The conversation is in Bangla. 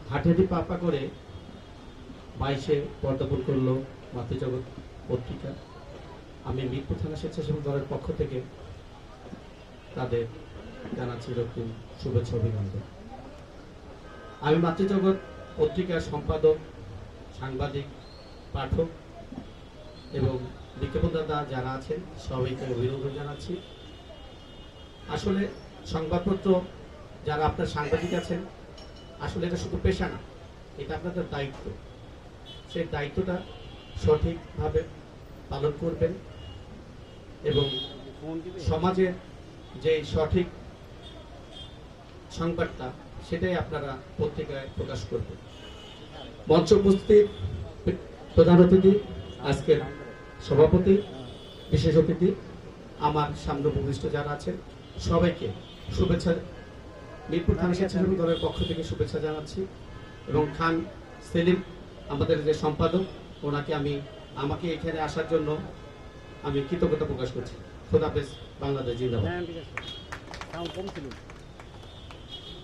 হাঁটি হাঁটি পা করে 22-এ পদার্পণ করলো মাতৃজগৎ পত্রিকা। আমি মিরপুর থানা স্বেচ্ছাসেবক দলের পক্ষ থেকে তাদের জানাচ্ছি রক্তিম শুভেচ্ছা অভিনন্দন। আমি মাতৃজগৎ পত্রিকার সম্পাদক, সাংবাদিক, পাঠক এবং বিজ্ঞাপনদাতা যারা আছেন সবাইকে অভিনন্দন জানাচ্ছি। আসলে সংবাদপত্র যারা আপনার সাংবাদিক আছেন, আসলে এটা শুধু পেশা না, এটা আপনাদের দায়িত্ব। সেই দায়িত্বটা সঠিকভাবে পালন করবেন এবং সমাজের যে সঠিক সংবাদটা সেটাই আপনারা পত্রিকায় প্রকাশ করবেন। মঞ্চ উপস্থিত প্রধান অতিথি, আজকের সভাপতি, বিশেষ অতিথি, আমার সামনে উপবিষ্ট যারা আছেন সবাইকে শুভেচ্ছা, মিরপুর থানা স্বেচ্ছাসেবক দলের পক্ষ থেকে শুভেচ্ছা জানাচ্ছি। এবং খান সেলিম আমাদের যে সম্পাদক, ওনাকে আমাকে এখানে আসার জন্য আমি কৃতজ্ঞতা প্রকাশ করছি। খোদা হাফেজ, বাংলাদেশ জিন্দাবাদ।